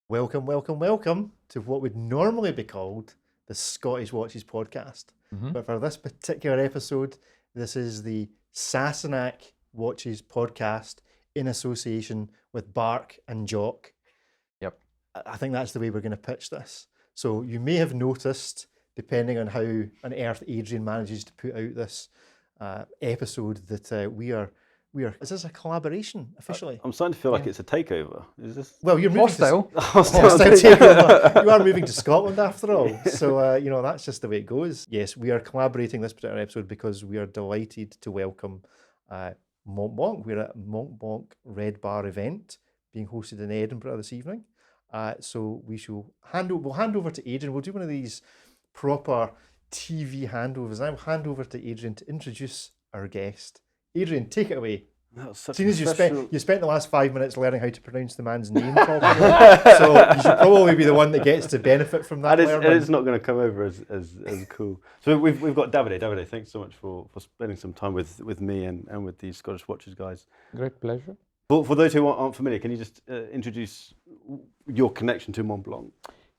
Welcome, welcome, welcome to what would normally be called the Scottish Watches podcast. But for this particular episode, this is the Sassenach Watches podcast in association with Bark and Jock. Yep. I think that's the way we're going to pitch this. So you may have noticed, depending on how on earth Adrian manages to put out this episode, that we are. Is this a collaboration officially? I'm starting to feel like it's a takeover. Is this? Well, you're moving Hostile. Hostile takeover. You are moving to Scotland after all. So, that's just the way it goes. Yes, we are collaborating this particular episode because we are delighted to welcome Montblanc. We're at Montblanc Redbar event being hosted in Edinburgh this evening. So we'll hand over to Adrian. We'll do one of these proper TV handovers. I'll hand over to Adrian to introduce our guest. Adrian, take it away. Seeing as you spent the last 5 minutes learning how to pronounce the man's name properly, so you should probably be the one that gets to benefit from that. It's not going to come over as cool. So we've got Davide. Davide, thanks so much for spending some time with me and with the Scottish Watches guys. Great pleasure. For those who aren't familiar, can you just introduce your connection to Montblanc?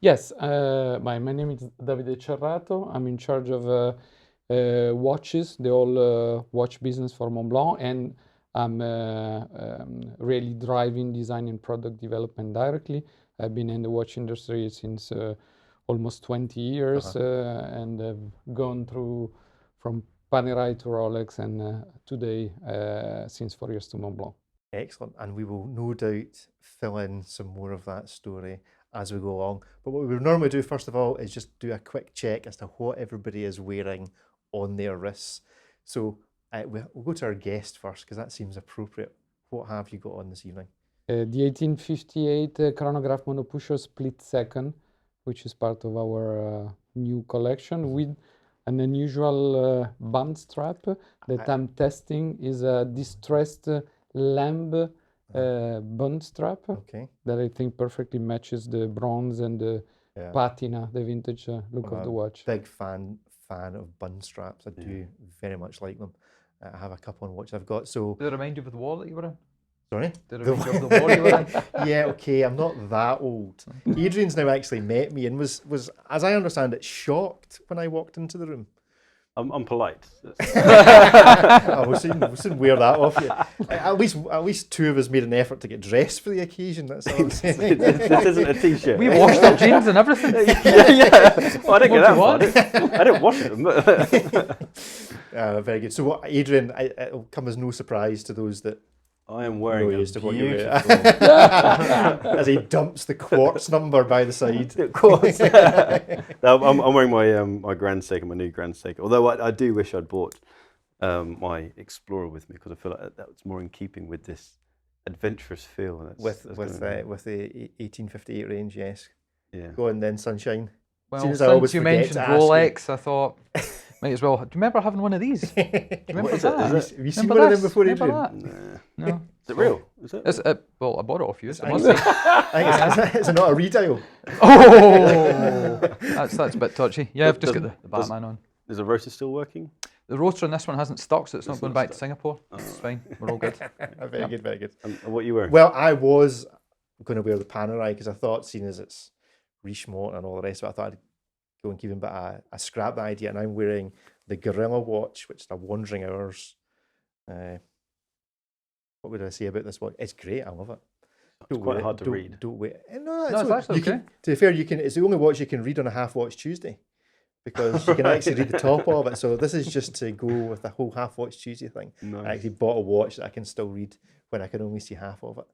Yes, my name is Davide Cerrato. I'm in charge of watches, the whole watch business for Montblanc, and I'm really driving design and product development directly. I've been in the watch industry since almost 20 years and have gone through from Panerai to Rolex and today since 4 years to Montblanc. Excellent, and we will no doubt fill in some more of that story as we go along. But what we would normally do first of all is just do a quick check as to what everybody is wearing on their wrists. So we'll go to our guest first because that seems appropriate. What have you got on this evening? The 1858 chronograph monopusher split second, which is part of our new collection with an unusual band strap that I'm testing is a distressed lamb band strap that I think perfectly matches the bronze and the patina, the vintage look of the watch. Big fan of bund straps. I do very much like them. I have a couple on watch I've got. So did it remind you of the wall that you were in? Sorry? Did it remind you of the wall you were in? Yeah, okay, I'm not that old. Adrian's now actually met me and was, as I understand it, shocked when I walked into the room. I'm polite. We'll soon wear that off you. At least two of us made an effort to get dressed for the occasion. That's all I'm saying. This isn't a t-shirt. We washed our jeans and everything. yeah. Well, I didn't get that far. I didn't wash them. Very good. So, what, Adrian? It'll come as no surprise to those that I am wearing a beautiful... as he dumps the quartz number by the side. Quartz. No, I'm wearing my Grand Seiko, my new Grand Seiko. Although I do wish I'd bought my Explorer with me because I feel like that's more in keeping with this adventurous feel. With the 1858 range, yes. Yeah. Go on then, sunshine. Well, since you mentioned Rolex, I thought... Might as well. Do you remember having one of these? Do you remember that? Have you seen one of them before, Adrian? No. No. Is it real? Is it? Well, I bought it off you. It's not a redial. Oh, that's a bit touchy. Yeah, I've just got the Batman on. Is the rotor still working? The rotor on this one hasn't stuck, so it's not going back to Singapore. It's fine. We're all good. Very good, very good. And what are you wearing? Well, I was going to wear the Panerai because I thought, seeing as it's Richemont and all the rest of it, I thought I'd go and keep him, but I scrapped the idea, and I'm wearing the Gorilla watch, which is a Wandering Hours. What would I say about this watch? It's great. I love it. It's quite hard to read. Don't wait. No, it's actually okay. To be fair, it's the only watch you can read on a Half Watch Tuesday because you can actually read the top of it. So this is just to go with the whole Half Watch Tuesday thing. Nice. I actually bought a watch that I can still read when I can only see half of it.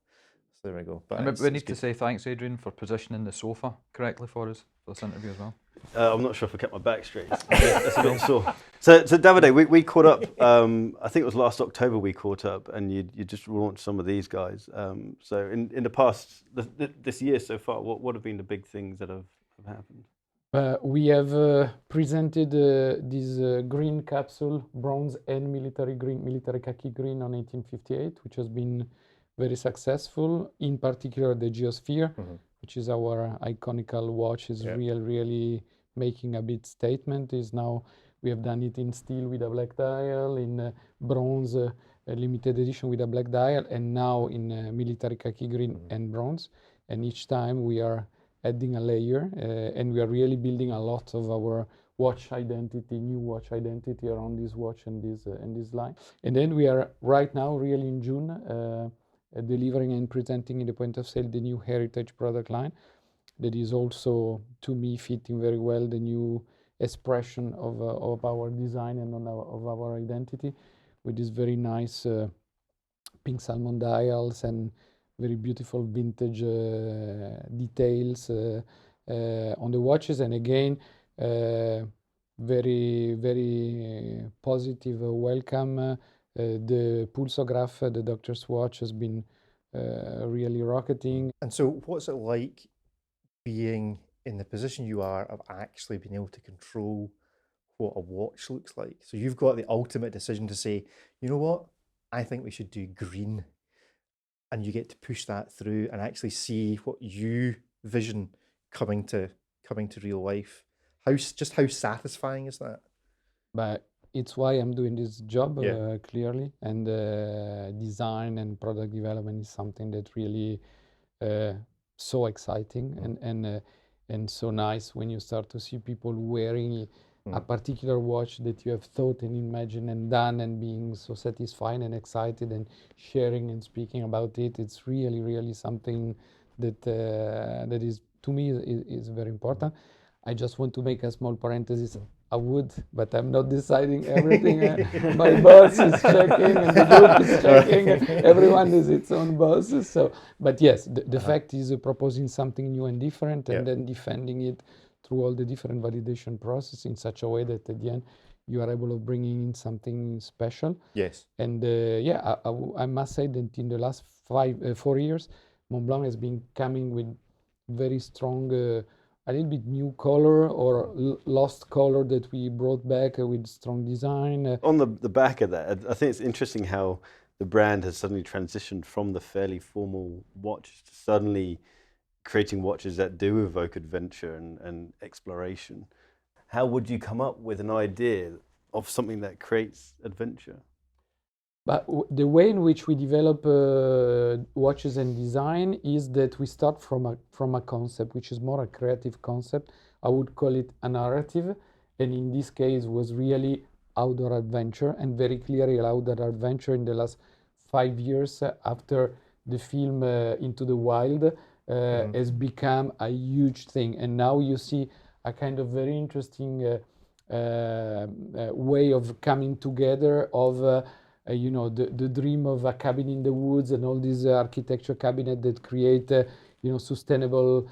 So there we go. But we need to say thanks, Adrian, for positioning the sofa correctly for us for this interview as well. I'm not sure if I kept my back straight. That's a bit sore. So Davide, we caught up. I think it was last October we caught up, and you just launched some of these guys. So in the past, this year so far, what have been the big things that have happened? We have presented this green capsule, bronze and military khaki green on 1858, which has been very successful. In particular, the Geosphere, which is our iconical watch, is really making a big statement. We have done it in steel with a black dial, in bronze, limited edition with a black dial, and now in military khaki green and bronze. and each time we are adding a layer, and we are really building a lot of our watch identity, new watch identity around this watch and this line. And then we are right now, really in June, delivering and presenting in the point of sale the new heritage product line that is also, to me, fitting very well the new expression of our design and of our identity, with these very nice pink salmon dials and very beautiful vintage details on the watches. And again, very, very positive welcome. The pulsograph, the doctor's watch, has been really rocketing. And so what's it like being in the position you are of actually being able to control what a watch looks like? So you've got the ultimate decision to say, you know what, I think we should do green. And you get to push that through and actually see what you vision coming to real life. How satisfying is that? But it's why I'm doing this job, Yeah. clearly. And design and product development is something that really so exciting and so nice when you start to see people wearing a particular watch that you have thought and imagined and done, and being so satisfied and excited and sharing and speaking about it. It's really, really something that that is, to me, is very important. I just want to make a small parenthesis. I would, but I'm not deciding everything. My boss is checking, and the group is checking. Everyone is its own boss. So, but yes, the fact is proposing something new and different, and then defending it through all the different validation process in such a way that at the end you are able of bringing in something special. Yes. And I must say that in the last 4 years, Montblanc has been coming with very strong, a little bit new color or lost color that we brought back with strong design. On the back of that, I think it's interesting how the brand has suddenly transitioned from the fairly formal watch to suddenly creating watches that do evoke adventure and exploration. How would you come up with an idea of something that creates adventure? But the way in which we develop watches and design is that we start from a concept, which is more a creative concept. I would call it a narrative, and in this case was really outdoor adventure, and very clearly outdoor adventure in the last 5 years after the film Into the Wild has become a huge thing. And now you see a kind of very interesting way of coming together of the dream of a cabin in the woods and all these architecture cabinet that create sustainable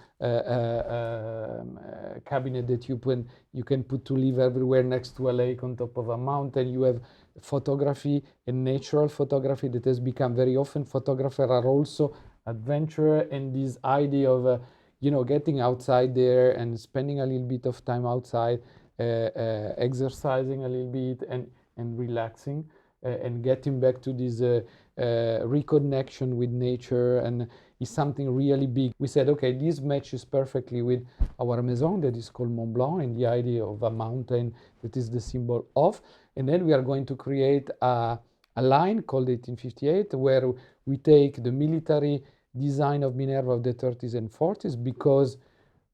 cabinet that you can put to live everywhere next to a lake on top of a mountain. You have photography and natural photography that has become very often. Photographers are also adventurer, and this idea of getting outside there and spending a little bit of time outside, exercising a little bit and relaxing. And getting back to this reconnection with nature, and is something really big. We said, okay, this matches perfectly with our maison that is called Montblanc, and the idea of a mountain that is the symbol of. And then we are going to create a line called 1858, where we take the military design of Minerva of the 30s and 40s because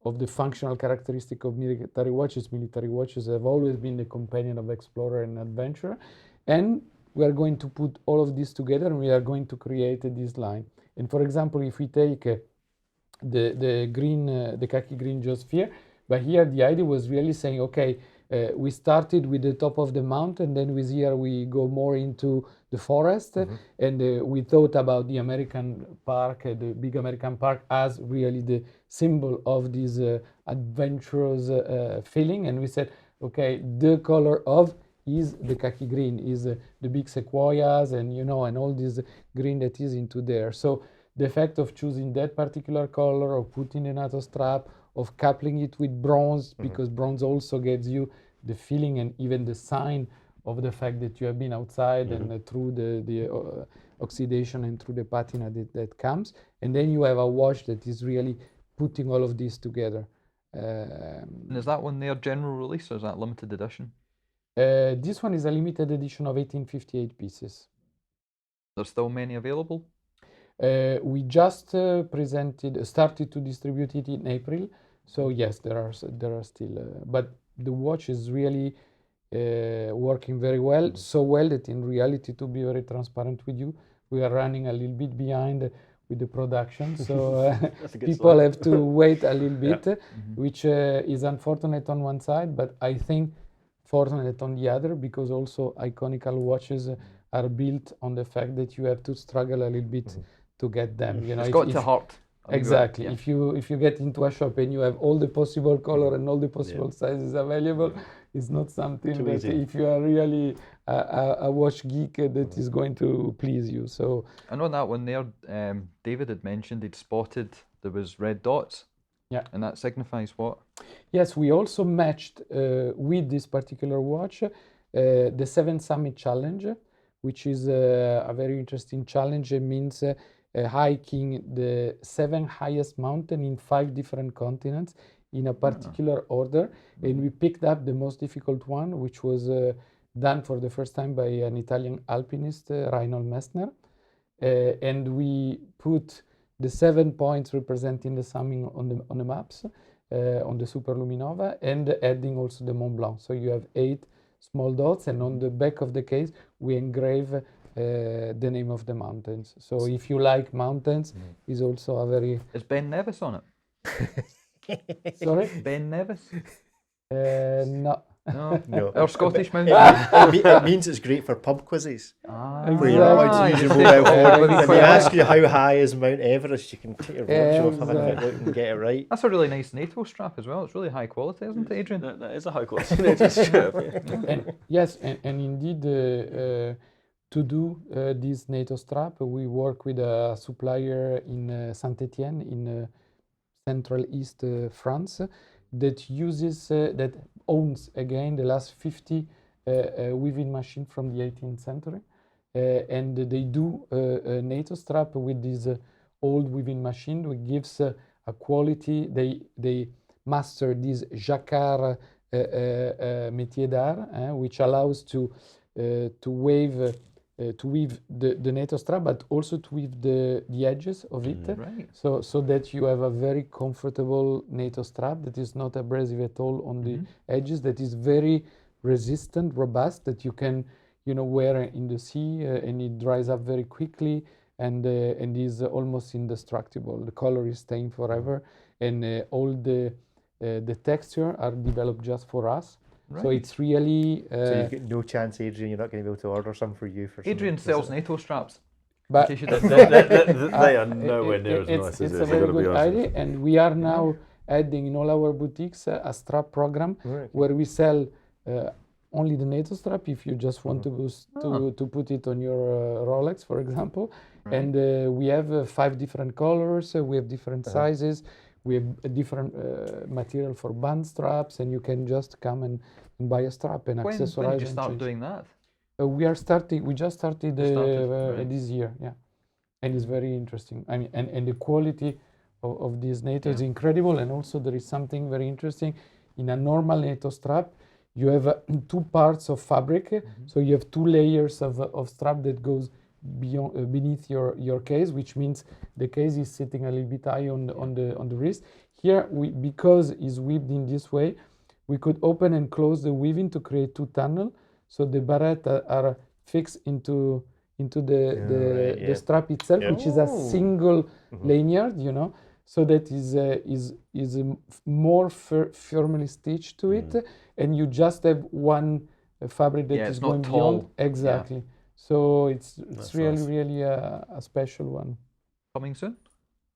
of the functional characteristic of military watches. Military watches have always been the companion of explorer and adventurer. And we are going to put all of this together, and we are going to create this line. And for example, if we take the green, the khaki green geosphere, but here the idea was really saying, okay, we started with the top of the mountain, then with here we go more into the forest, and we thought about the American park, the big American park, as really the symbol of this adventurous feeling. And we said, okay, the color of is the khaki green, is the big sequoias and and all this green that is into there. So the fact of choosing that particular color, of putting an auto strap, of coupling it with bronze, because bronze also gives you the feeling and even the sign of the fact that you have been outside, and through the oxidation and through the patina that comes. And then you have a watch that is really putting all of this together. And is that one their general release, or is that limited edition? This one is a limited edition of 1858 pieces. There's still many available? We just started to distribute it in April. So yes, there are still, but the watch is really working very well, so well that in reality, to be very transparent with you, we are running a little bit behind with the production. So people have to wait a little bit, which is unfortunate on one side, but I think fortunate on the other, because also iconical watches are built on the fact that you have to struggle a little bit to get them. You know, it's got to hurt. Exactly. Yeah. If you get into a shop and you have all the possible color and all the possible sizes available, it's not something that if you are really a watch geek that is going to please you. So, and on that one there, David had mentioned he'd spotted there was red dots. Yeah. And that signifies what? Yes, we also matched with this particular watch the 7 Summit Challenge, which is a very interesting challenge. It means hiking the 7 highest mountains in 5 different continents in a particular order. And we picked up the most difficult one, which was done for the first time by an Italian alpinist, Reinhold Messner. And we put the 7 points representing the summit on the maps, on the Superluminova, and adding also the Montblanc. So you have 8 small dots, and on the back of the case, we engrave the name of the mountains. So if you like mountains, is also a very... Is Ben Nevis on it? Sorry? Ben Nevis? No. No. Or Scottish mountain? It means it's great for pub quizzes. Where you're not allowed to use your Exactly. mobile phone. Yeah, When they ask you how high is Mount Everest, you can take your watch off, have a quick look and get it right. That's a really nice NATO strap as well. It's really high quality, isn't it, Adrian? That is a high quality NATO strap. And yes, and indeed, to do this NATO strap, we work with a supplier in Saint-Étienne in Central East France that uses, that owns again the last 50 weaving machine from the 18th century. And they do a NATO strap with this old weaving machine, which gives a quality. They master this jacquard métier d'art, which allows to weave the NATO strap, but also to weave the edges of it, Right. so that you have a very comfortable NATO strap that is not abrasive at all on the edges, that is very resistant, robust, that you can wear in the sea, and it dries up very quickly, and is almost indestructible. The color is staying forever, and all the texture are developed just for us. Right. So it's really... so you've got no chance, Adrian, you're not going to be able to order some for you. Adrian sells NATO straps. But In case you didn't know. They are nowhere near as nice as it's this. a I've very got to be good honest. idea, and we are now adding in all our boutiques a strap program where we sell only the NATO strap if you just want to put it on your Rolex, for example. And we have 5 different colors, we have different sizes, we have a different material for band straps, and you can just come and buy a strap and accessorize. When did you and start change. doing that? We just started right. this year, yeah, and it's very interesting. I mean, and the quality of this NATO is incredible, and also there is something very interesting. In a normal NATO strap, you have 2 parts of fabric, so you have 2 layers of strap that goes beneath your case, which means the case is sitting a little bit high on the wrist. Here, because it's weaved in this way, we could open and close the weaving to create 2 tunnels. So the barrette are fixed into the strap itself, which is a single lanyard, so that is more firmly stitched to it, and you just have one fabric that is going beyond. Exactly. Yeah. So it's really a special one. Coming soon?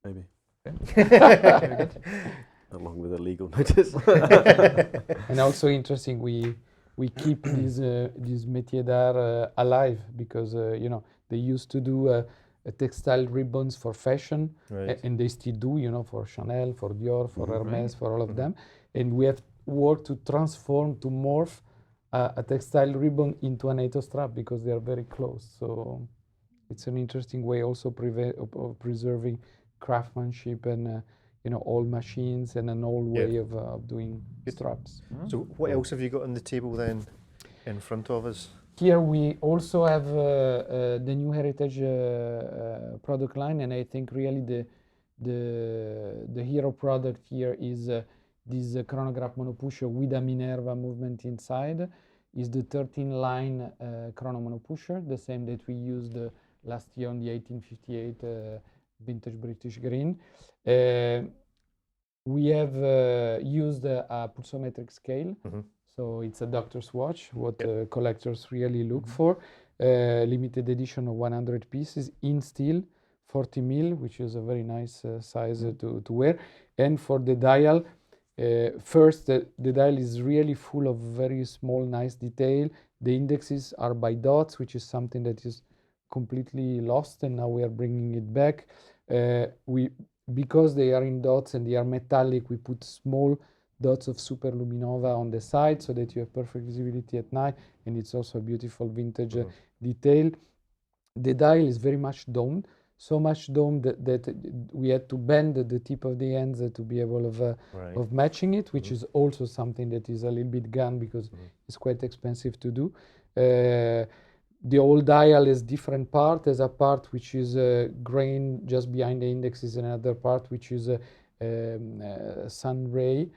Maybe. Okay. Very good. Along with a legal notice. And also interesting, we keep this métier d'art alive, because they used to do textile ribbons for fashion, and they still do, for Chanel, for Dior, for Hermes, for all of them. And we have worked to transform, to morph a textile ribbon into a NATO strap, because they are very close. So it's an interesting way also of preserving craftsmanship and old machines and an old way of doing straps. So what else have you got on the table then in front of us? Here we also have the new heritage product line, and I think really the hero product here is this chronograph monopusher with a Minerva movement inside. Is the 13 line chrono monopusher, the same that we used last year on the 1858 vintage British green. We have used a pulsometric scale. So it's a doctor's watch, what collectors really look for. Limited edition of 100 pieces in steel, 40 mil, which is a very nice size to wear. And for the dial, first, the dial is really full of very small, nice detail. The indexes are by dots, which is something that is completely lost, and now we are bringing it back. Because they are in dots and they are metallic, we put small dots of superluminova on the side so that you have perfect visibility at night, and it's also a beautiful vintage detail. The dial is very much domed, so much domed that we had to bend the tip of the ends to be able of matching it, which is also something that is a little bit gone because it's quite expensive to do. The old dial is different part. There's a part which is grain just behind the index, is another part which is sun ray.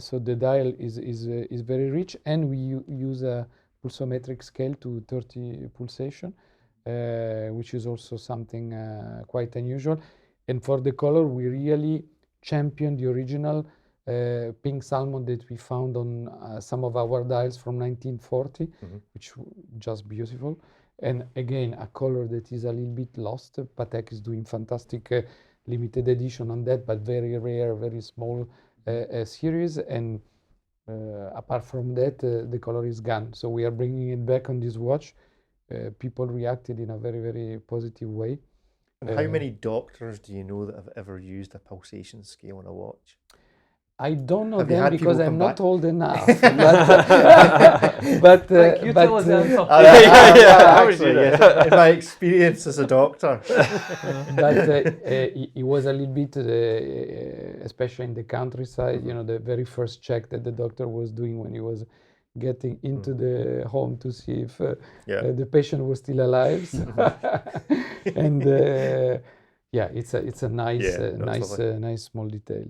So the dial is very rich, and we use a pulsometric scale to 30 pulsation, which is also something quite unusual. And for the color, we really champion the original pink salmon that we found on some of our dials from 1940, which just beautiful. And again, a color that is a little bit lost. Patek is doing fantastic limited edition on that, but very rare, very small series. And apart from that, the color is gone. So we are bringing it back on this watch. People reacted in a very, very positive way. And how many doctors do you know that have ever used a pulsation scale on a watch? I don't know Have you them had because people I'm come not back? old enough. But You tell us the answer. Actually, yes, in my experience as a doctor. But it was a little bit, especially in the countryside, you know, the very first check that the doctor was doing when he was getting into the home to see if the patient was still alive. And yeah, it's a nice, nice small detail.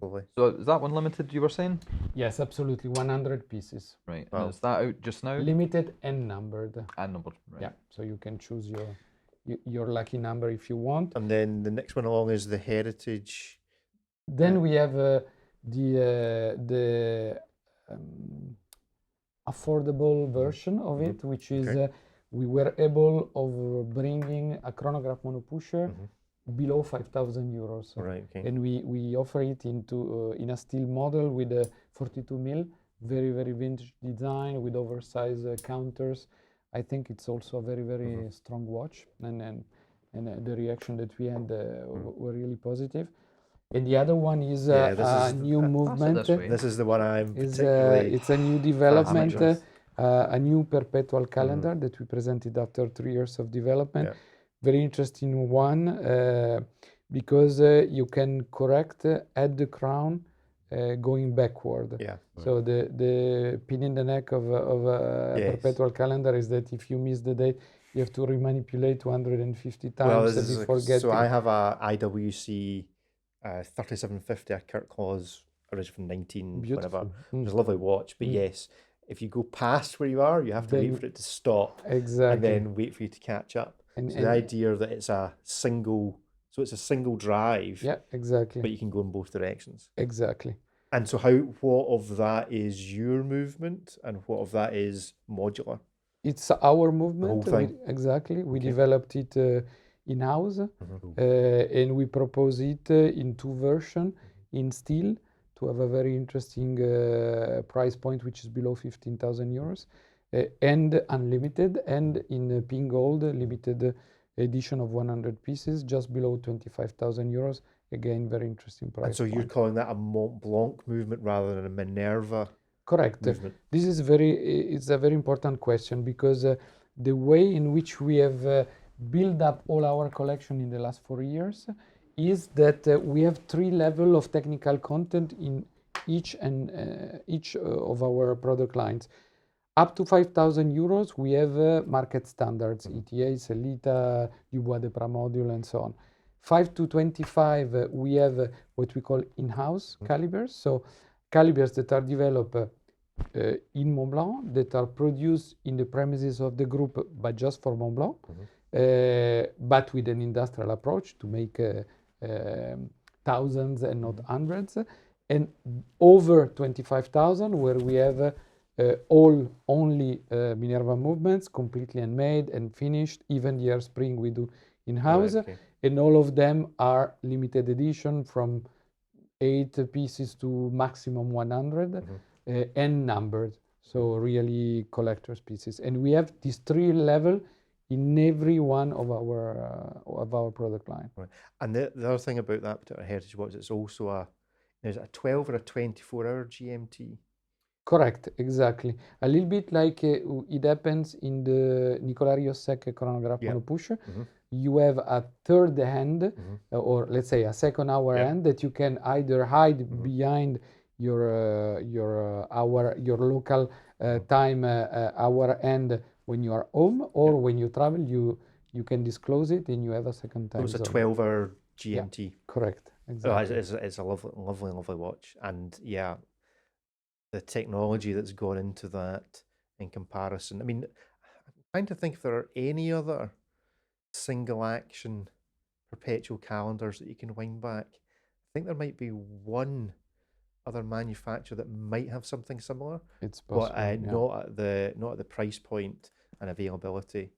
Lovely. So is that one limited, you were saying? Yes, absolutely, 100 pieces. Right. Wow. And is that out just now? Limited and numbered. And numbered. Right. Yeah, so you can choose your lucky number if you want. And then the next one along is the heritage. Then we have the affordable version of it, which is we were able of bringing a chronograph monopusher below 5,000 euros. Right. Okay. And we offer it into in a steel model with a 42 mil, very, very vintage design with oversized counters. I think it's also a very, very strong watch, and the reaction that we had were really positive. And the other one is a new movement. This is the one I'm particularly. It's a new development, a new perpetual calendar that we presented after 3 years of development. Yeah. Very interesting one because you can correct at the crown going backward. Yeah. So the pin in the neck of a perpetual calendar is that if you miss the date, you have to remanipulate 250 times before getting. So I have a IWC 3750, a Kirk Claus, original from 19 whatever. It's a lovely watch, but yes, if you go past where you are, you have to wait for it to stop. Exactly. And then wait for you to catch up. And the idea that it's a single drive. Yeah, exactly. But you can go in both directions. Exactly. And so what of that is your movement and what of that is modular? It's our movement. The whole thing. Exactly. We developed it in-house and we propose it in 2 versions in steel to have a very interesting price point, which is below 15,000 euros. And unlimited, and in pink gold limited edition of 100 pieces, just below 25,000 euros. Again, very interesting price. And so you're calling that a Montblanc movement rather than a Minerva? Correct. Movement. This is it's a very important question because the way in which we have built up all our collection in the last 4 years is that we have 3 levels of technical content in each of our product lines. Up to 5,000 euros, we have market standards, ETA, Selita, Dubois de Pramodule, and so on. 5 to 25, we have what we call in-house calibers. So calibers that are developed in Montblanc, that are produced in the premises of the group, but just for Montblanc, but with an industrial approach to make thousands and not hundreds. And over 25,000, where we have all only Minerva movements, completely handmade and finished. Even the air spring we do in-house. Right, okay. And all of them are limited edition from 8 pieces to maximum 100 and numbered. So really collector's pieces. And we have these 3 levels in every one of our product line. Right. And the other thing about that particular heritage watch, it's also is it a 12 or a 24-hour GMT? Correct, exactly. A little bit like it happens in the Nicolas Riosec chronograph monopusher. You have a third hand, or let's say a second hour hand that you can either hide behind your local time hour hand when you are home, or when you travel, you can disclose it and you have a second time. It's a 12-hour GMT. Yeah, correct, exactly. It's a lovely watch, and yeah, the technology that's gone into that in comparison. I mean, I'm trying to think if there are any other single action perpetual calendars that you can wind back. I think there might be one other manufacturer that might have something similar. It's possible, but not at the price point and availability.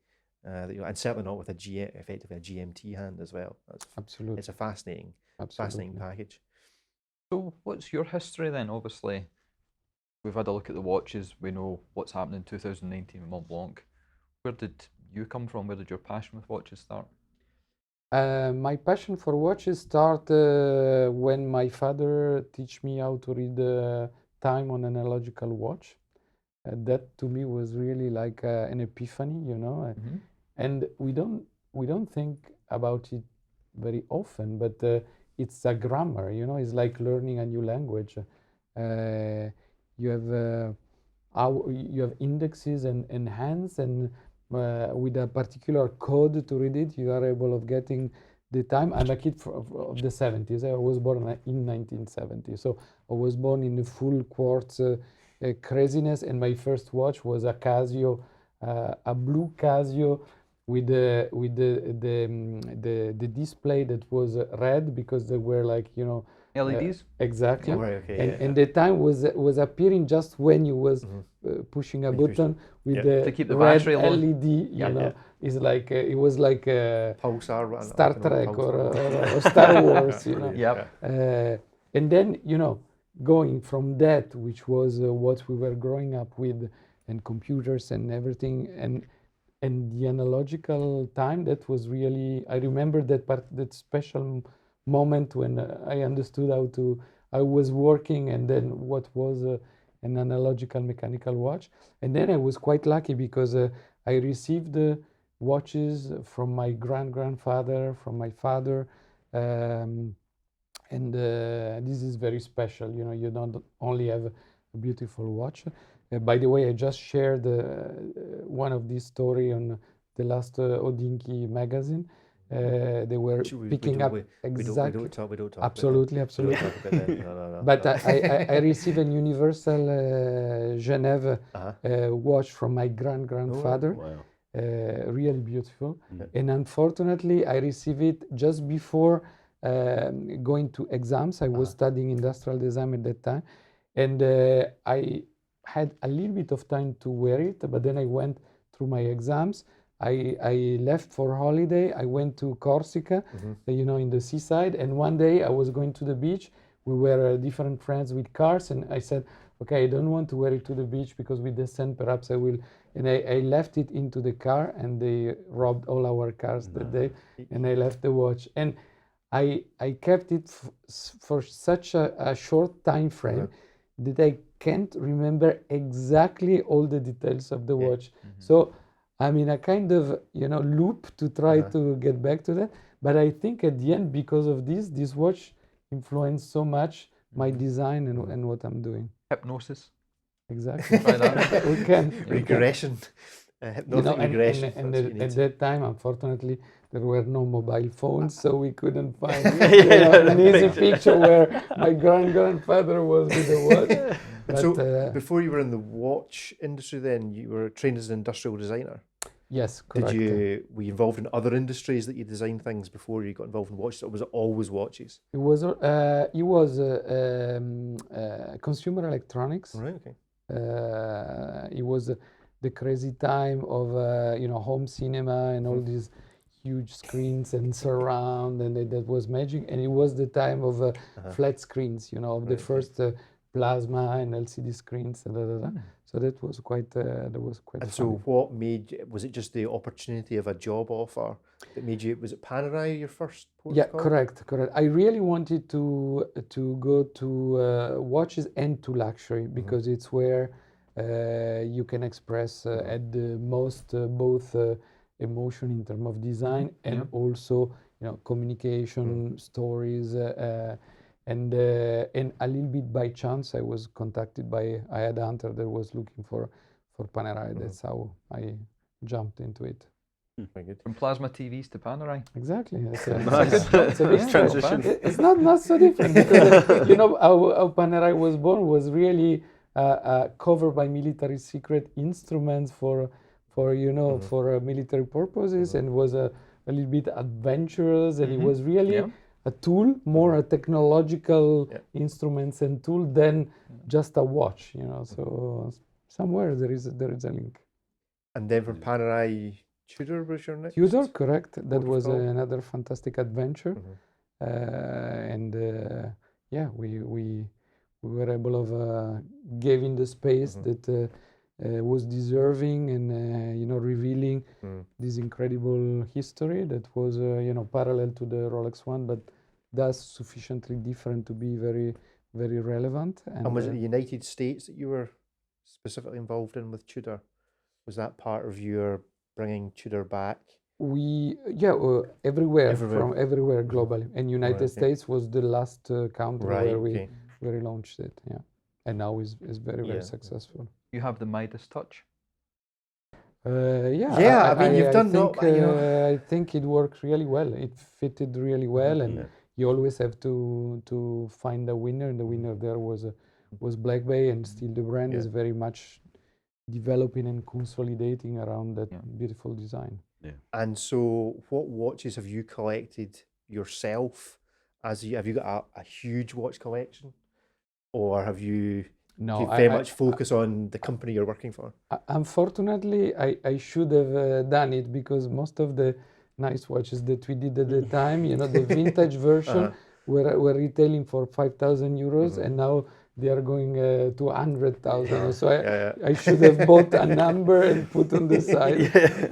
And certainly not with effectively a GMT hand as well. Absolutely. It's a fascinating package. So what's your history then? Obviously, we've had a look at the watches. We know what's happened in 2019 with Montblanc. Where did you come from? Where did your passion with watches start? My passion for watches started when my father taught me how to read time on an analogical watch. That to me was really like an epiphany, you know. And we don't think about it very often, but it's a grammar, you know. It's like learning a new language. You have indexes and hands, and with a particular code to read it, you are able of getting the time. I'm a kid of the 70s. I was born in 1970, so I was born in the full quartz craziness, and my first watch was a Casio, a blue Casio with the display that was red, because they were like, you know, LEDs. Exactly. Oh, right, okay, and the time was appearing just when you was pushing a button with the to keep the red battery low. LED. You know, it's like it was like Pulsar, Star Trek or Star Wars. You know. Yep. And then, you know, going from that, which was what we were growing up with, and computers and everything, and the analogical time, that was really, I remember that special moment when I understood I was working, and then what was an analogical mechanical watch. And then I was quite lucky because I received watches from my grandfather, from my father, and this is very special. You know, you don't only have a beautiful watch. By the way, I just shared one of these story on the last Odinki magazine. They were picking up exactly. We don't talk. Absolutely, absolutely. No. But I received a Universal Genève watch from my grandfather. Wow. Really beautiful. And unfortunately, I received it just before going to exams. I was studying industrial design at that time, and I had a little bit of time to wear it, but then I went through my exams. I left for holiday. I went to Corsica, you know, in the seaside. And one day I was going to the beach. We were different friends with cars, and I said, okay, I don't want to wear it to the beach because with the sand perhaps I will. And I left it into the car, and they robbed all our cars that day, and I left the watch. And I kept it for such a short time frame that I can't remember exactly all the details of the watch. So I'm in a kind of, you know, loop to try to get back to that. But I think at the end, because of this watch influenced so much my design and what I'm doing. Hypnosis. Exactly. Try that. We can. Regression. You Hypnotic know, regression. and that's what you at need. that time, unfortunately, there were no mobile phones, so we couldn't find Yeah, an easy picture. picture where my grandfather was with the watch. And But so before you were in the watch industry then, you were trained as an industrial designer. yes, correct. Were you involved in other industries that you designed things before you got involved in watches, or was it always watches? It was consumer electronics. Right, okay. It was the crazy time of home cinema and all these huge screens and surround, and that was magic. And it was the time of flat screens, of the Right, okay. first plasma and LCD screens. So that was quite And fun. so what was it just the opportunity of a job offer that made you, was it Panerai your first port Yeah, of call? correct. I really wanted to go to watches and to luxury because it's where you can express at the most both emotion in terms of design and also communication, stories, and a little bit by chance I was contacted by a headhunter that was looking for Panerai. That's how I jumped into it. Very good. From plasma TVs to Panerai. Exactly. Nice. It's a big Yeah, step. transition. It's not so different because how Panerai was born was really covered by military secret instruments for military purposes, and was a little bit adventurous, and it was really Yeah. a tool, more a technological instruments and tool than just a watch. So somewhere there is a link. And then from Panerai, Tudor was your next? Tudor, correct. That was Portfolio. another fantastic adventure, and we were able of giving the space that was deserving and revealing this incredible history that was parallel to the Rolex one, but thus sufficiently different to be very very relevant. And was it the United States that you were specifically involved in with Tudor? Was that part of your bringing Tudor back? Everywhere, Everywhere. from everywhere globally, and United Right, okay. States was the last country Right, where we okay. relaunched it. Yeah, and now is very Yeah. very successful. You have the Midas touch. Yeah, I mean, you've done think, not- I think it worked really well. It fitted really well, and you always have to find a winner, and the winner there was Black Bay, and still the brand is very much developing and consolidating around that beautiful design. And so what watches have you collected yourself? Have you got a huge watch collection? Or have you No, do you very much focus on the company you're working for? Unfortunately, I should have done it, because most of the nice watches that we did at the time, the vintage version were retailing for 5,000 euros, and now they are going to 100,000. So I should have bought a number and put on the side,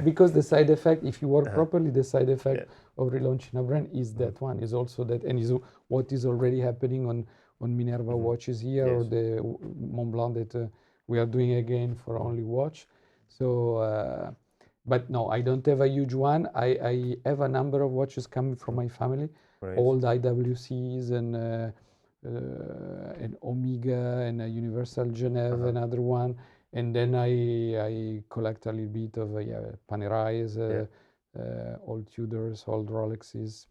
because the side effect, if you work properly, the side effect of relaunching a brand is that one, is also that, and is what is already happening on Minerva watches here, or the Montblanc that we are doing again for only watch. So, but no, I don't have a huge one. I have a number of watches coming from my family, old IWCs and Omega and Universal Genève, another one, and then I collect a little bit of Panerais, old Tudors, old Rolexes.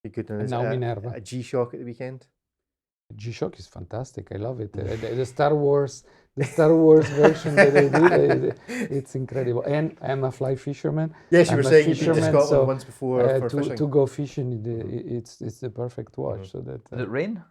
Be good. And now Minerva. A G-Shock at the weekend? G-Shock is fantastic. I love it. The Star Wars version that they did, it's incredible. And I'm a fly fisherman. Yes, you I'm were a saying you've been to fisherman, Scotland once before for to fishing. go fishing, it's the perfect watch. So that Did it rain?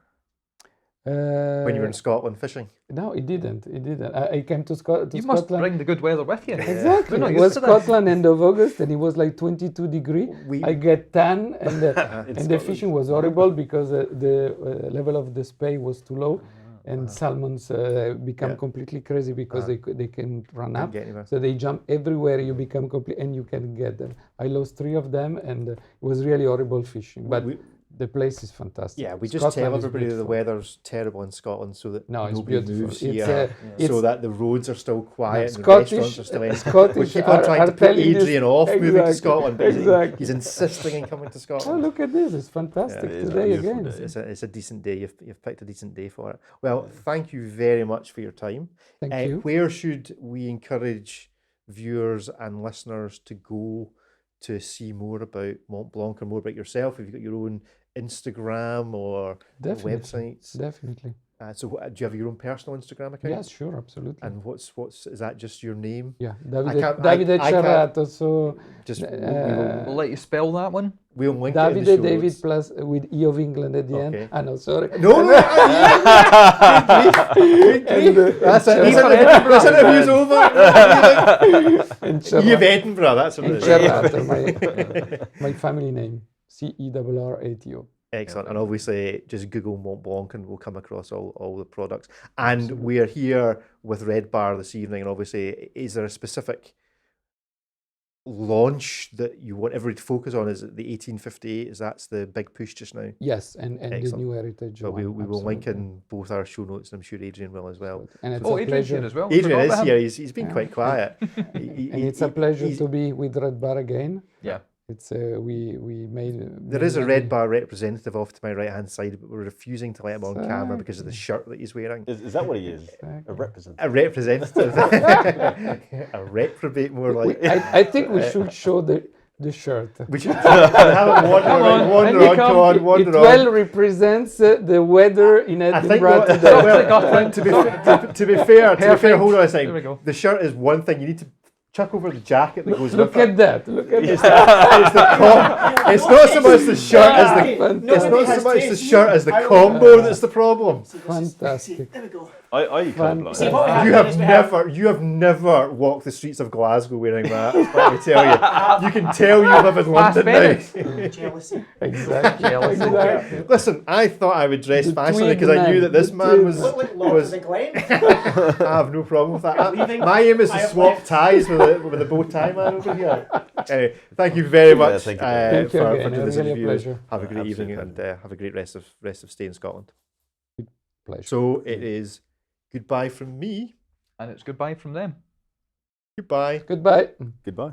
When you were in Scotland fishing? No, it didn't. I came to Scotland. You must bring the good weather with you. Exactly. We're not It used was to this. Scotland end of August, and it was like 22 degrees. I get tan, and the fishing was horrible because the level of the spay was too low, and salmons become completely crazy because they can run up. So they jump everywhere. You become complete, and you can get them. I lost 3 of them, and it was really horrible fishing. But The place is fantastic. Yeah, we just tell Scotland is everybody the beautiful. weather's terrible in Scotland so that No, it's nobody beautiful. moves It's, here, it's so that the roads are still quiet and the Scottish- restaurants are still empty. We Scottish keep on are- trying are to put telling this- Adrian off moving to Exactly, Scotland, but exactly. he's insisting in coming to Oh, Scotland. look at this! It's fantastic it is a today beautiful again. day. It's a decent day. You've picked a decent day for it. Well, thank you very much for your time. Thank you. Where should we encourage viewers and listeners to go to see more about Montblanc or more about yourself? Have you got your own Instagram or Definitely. websites? Definitely. So, do you have your own personal Instagram account? Yes, sure, absolutely. And what's is that just your name? Yeah, can't- Davide I can't- Cerrato. So Just We'll let you spell that one. we'll link it in the Davide show David notes. plus with E of England at the Okay. end. Ah, no, sorry. No, And, that's it. Cerrato- This interview's over. and E of Cerrato. Edinburgh. That's what And it is. Cerrato, my family name. Cerrato. Excellent. And obviously, just Google Montblanc and we'll come across all the products. And we're here with Redbar this evening. And obviously, is there a specific launch that you want everybody to focus on? Is it the 1858? Is that's the big push just now? Yes, and the Excellent. new heritage. But we one, will link absolutely. in both our show notes, and I'm sure Adrian will as well. And it's Oh, a Adrian's pleasure. here as well. Adrian Forgot is about here. him. He's been quite quiet. And it's a pleasure to be with Redbar again. Yeah. It's we made. There is a many- Redbar representative off to my right hand side, but we're refusing to let him on camera because of the shirt that he's wearing. Is that what he is? Exactly. A representative? A representative, a reprobate, more like. I think we should show the shirt. We should have it wander around, wander It on. well represents the weather in I think Edinburgh what, today. well, to be fair, hold on a There we second. go. The shirt is one thing. You need to chuck over the jacket that goes Look with it. at that! Look at this! It's not so much the shirt as the. Fantastic. It's not so much the shirt as the combo that's the problem. Fantastic. There we go. Are you colourblind? See, what You happened is have never walked the streets of Glasgow wearing that. Let me tell you. You can tell you live in London now. jealousy. Exactly. Exactly. Listen, I thought I would dress The fashionably twin because I knew man, that this the man twin was. Look like Lord of the Glen. I have no problem with that. leaving. My aim is I to have swap left. ties with the bow tie man over here. Anyway, thank you very much thank you very Thank you for again. doing this Really a interview. pleasure. Have a great Absolute evening and have a great rest of stay in Scotland. Pleasure. So it is goodbye from me. And it's goodbye from them. Goodbye. Goodbye. Goodbye.